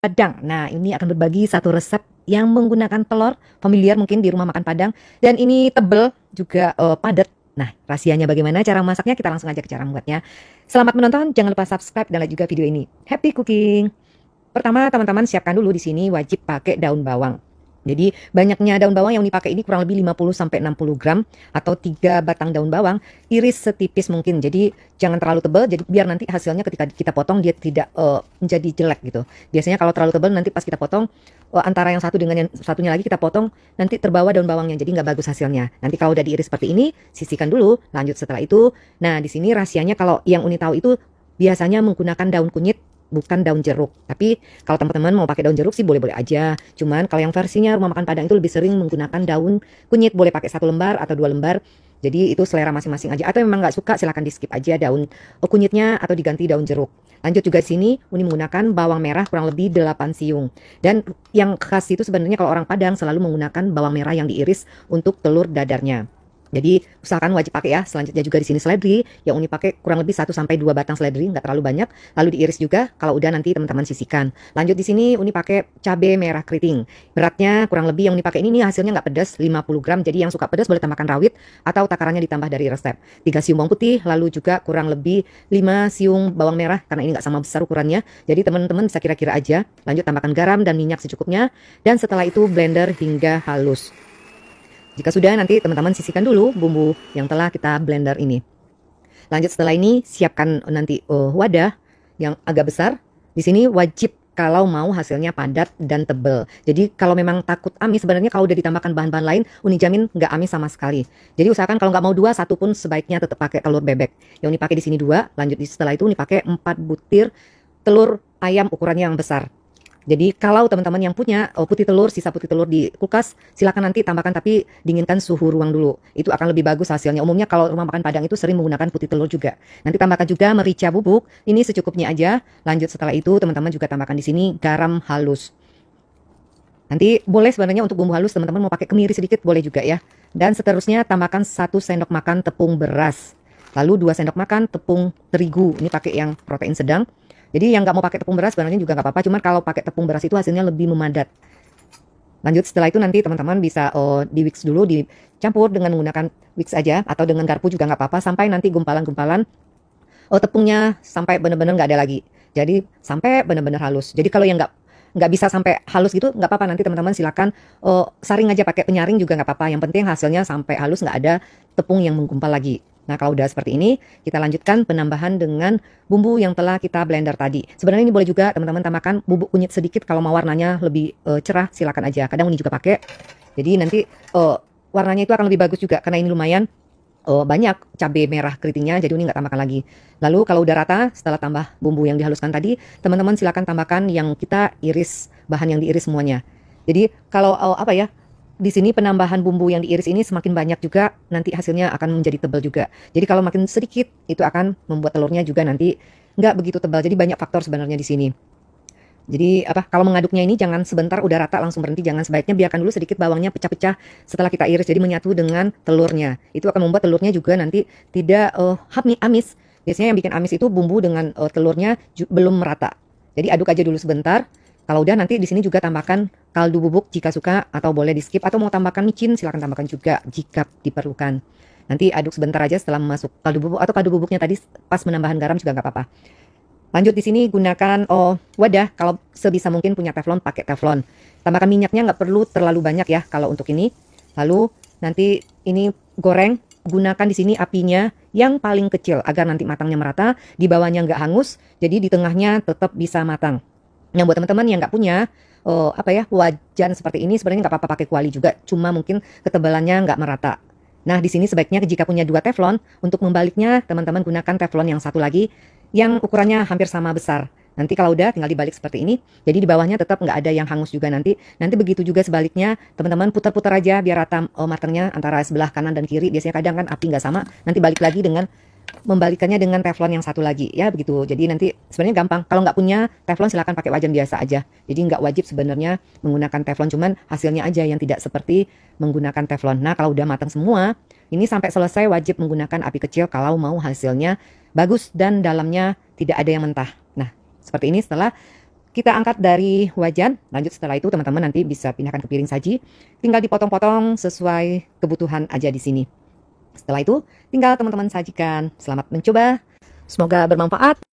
Padang. Nah, ini akan berbagi satu resep yang menggunakan telur familiar mungkin di rumah makan Padang, dan ini tebel juga padat. Nah, rahasianya bagaimana cara masaknya? Kita langsung aja ke cara membuatnya. Selamat menonton, jangan lupa subscribe dan like juga video ini. Happy cooking. Pertama, teman-teman siapkan dulu di sini wajib pakai daun bawang. Jadi banyaknya daun bawang yang dipakai ini kurang lebih 50-60 gram atau 3 batang daun bawang, iris setipis mungkin. Jadi jangan terlalu tebal, jadi biar nanti hasilnya ketika kita potong dia tidak menjadi jelek gitu. Biasanya kalau terlalu tebal nanti pas kita potong antara yang satu dengan yang satunya lagi kita potong nanti terbawa daun bawangnya, jadi nggak bagus hasilnya. Nanti kalau udah diiris seperti ini, sisihkan dulu. Lanjut setelah itu, nah di sini rahasianya kalau yang Uni tahu itu biasanya menggunakan daun kunyit, bukan daun jeruk. Tapi kalau teman-teman mau pakai daun jeruk sih boleh-boleh aja. Cuman kalau yang versinya rumah makan Padang itu lebih sering menggunakan daun kunyit. Boleh pakai 1 lembar atau 2 lembar. Jadi itu selera masing-masing aja. Atau memang nggak suka silahkan di skip aja daun kunyitnya atau diganti daun jeruk. Lanjut juga di sini Uni menggunakan bawang merah kurang lebih 8 siung. Dan yang khas itu sebenarnya kalau orang Padang selalu menggunakan bawang merah yang diiris untuk telur dadarnya. Jadi usahakan wajib pakai ya. Selanjutnya juga di sini seledri yang Uni pakai kurang lebih 1-2 batang seledri, nggak terlalu banyak. Lalu diiris juga. Kalau udah nanti teman-teman sisihkan. Lanjut di sini Uni pakai cabai merah keriting. Beratnya kurang lebih yang Uni pakai ini hasilnya nggak pedas, 50 gram. Jadi yang suka pedas boleh tambahkan rawit atau takarannya ditambah dari resep. 3 siung bawang putih, lalu juga kurang lebih 5 siung bawang merah karena ini nggak sama besar ukurannya. Jadi teman-teman bisa kira-kira aja. Lanjut tambahkan garam dan minyak secukupnya. Dan setelah itu blender hingga halus. Jika sudah, nanti teman-teman sisihkan dulu bumbu yang telah kita blender ini. Lanjut setelah ini siapkan nanti wadah yang agak besar. Di sini wajib kalau mau hasilnya padat dan tebal. Jadi kalau memang takut amis, sebenarnya kalau udah ditambahkan bahan-bahan lain, Uni jamin nggak amis sama sekali. Jadi usahakan kalau nggak mau 2, 1 pun sebaiknya tetap pakai telur bebek. Yang Uni pakai di sini 2. Lanjut setelah itu Uni pakai 4 butir telur ayam ukurannya yang besar. Jadi kalau teman-teman yang punya putih telur, sisa putih telur di kulkas, silakan nanti tambahkan, tapi dinginkan suhu ruang dulu. Itu akan lebih bagus hasilnya. Umumnya kalau rumah makan Padang itu sering menggunakan putih telur juga. Nanti tambahkan juga merica bubuk, ini secukupnya aja. Lanjut setelah itu teman-teman juga tambahkan di sini garam halus. Nanti boleh sebenarnya untuk bumbu halus teman-teman mau pakai kemiri sedikit boleh juga ya. Dan seterusnya tambahkan 1 sendok makan tepung beras. Lalu 2 sendok makan tepung terigu. Ini pakai yang protein sedang. Jadi yang nggak mau pakai tepung beras sebenarnya juga nggak apa-apa, cuman kalau pakai tepung beras itu hasilnya lebih memadat. Lanjut setelah itu nanti teman-teman bisa di whisk dulu, dicampur dengan menggunakan whisk aja atau dengan garpu juga nggak apa-apa sampai nanti gumpalan-gumpalan tepungnya sampai benar-benar nggak ada lagi. Jadi sampai benar-benar halus. Jadi kalau yang nggak bisa sampai halus gitu nggak apa-apa, nanti teman-teman silakan saring aja pakai penyaring juga nggak apa-apa. Yang penting hasilnya sampai halus, nggak ada tepung yang menggumpal lagi. Nah kalau udah seperti ini kita lanjutkan penambahan dengan bumbu yang telah kita blender tadi. Sebenarnya ini boleh juga teman-teman tambahkan bubuk kunyit sedikit kalau mau warnanya lebih cerah, silakan aja. Kadang Uni juga pakai. Jadi nanti warnanya itu akan lebih bagus juga karena ini lumayan banyak cabai merah keritingnya, jadi Uni nggak tambahkan lagi. Lalu kalau udah rata setelah tambah bumbu yang dihaluskan tadi, teman-teman silakan tambahkan yang kita iris, bahan yang diiris semuanya. Jadi kalau apa ya, di sini penambahan bumbu yang diiris ini semakin banyak juga nanti hasilnya akan menjadi tebal juga. Jadi kalau makin sedikit itu akan membuat telurnya juga nanti nggak begitu tebal. Jadi banyak faktor sebenarnya di sini. Jadi kalau mengaduknya ini jangan sebentar udah rata langsung berhenti, jangan, sebaiknya biarkan dulu sedikit bawangnya pecah-pecah setelah kita iris, jadi menyatu dengan telurnya. Itu akan membuat telurnya juga nanti tidak amis. Biasanya yang bikin amis itu bumbu dengan telurnya belum merata. Jadi aduk aja dulu sebentar. Kalau udah nanti di sini juga tambahkan kaldu bubuk jika suka, atau boleh di skip, atau mau tambahkan micin silakan tambahkan juga jika diperlukan. Nanti aduk sebentar aja setelah masuk kaldu bubuk, atau kaldu bubuknya tadi pas menambahkan garam juga nggak apa-apa. Lanjut di sini gunakan wadah, kalau sebisa mungkin punya teflon pakai teflon. Tambahkan minyaknya nggak perlu terlalu banyak ya kalau untuk ini. Lalu nanti ini goreng, gunakan di sini apinya yang paling kecil agar nanti matangnya merata, di bawahnya nggak hangus, jadi di tengahnya tetap bisa matang. Nah buat teman-teman yang nggak punya wajan seperti ini, sebenarnya nggak apa-apa pakai kuali juga, cuma mungkin ketebalannya nggak merata. Nah di sini sebaiknya jika punya 2 teflon, untuk membaliknya teman-teman gunakan teflon yang satu lagi yang ukurannya hampir sama besar. Nanti kalau udah tinggal dibalik seperti ini, jadi di bawahnya tetap nggak ada yang hangus juga nanti. Nanti begitu juga sebaliknya, teman-teman putar-putar aja biar rata matangnya antara sebelah kanan dan kiri. Biasanya kadang kan api nggak sama, nanti balik lagi dengan membalikannya dengan teflon yang satu lagi ya begitu. Jadi nanti sebenarnya gampang. Kalau nggak punya teflon silakan pakai wajan biasa aja. Jadi nggak wajib sebenarnya menggunakan teflon, cuman hasilnya aja yang tidak seperti menggunakan teflon. Nah kalau udah matang semua, ini sampai selesai wajib menggunakan api kecil kalau mau hasilnya bagus dan dalamnya tidak ada yang mentah. Nah seperti ini setelah kita angkat dari wajan. Lanjut setelah itu teman-teman nanti bisa pindahkan ke piring saji. Tinggal dipotong-potong sesuai kebutuhan aja di sini. Setelah itu tinggal teman-teman sajikan. Selamat mencoba. Semoga bermanfaat.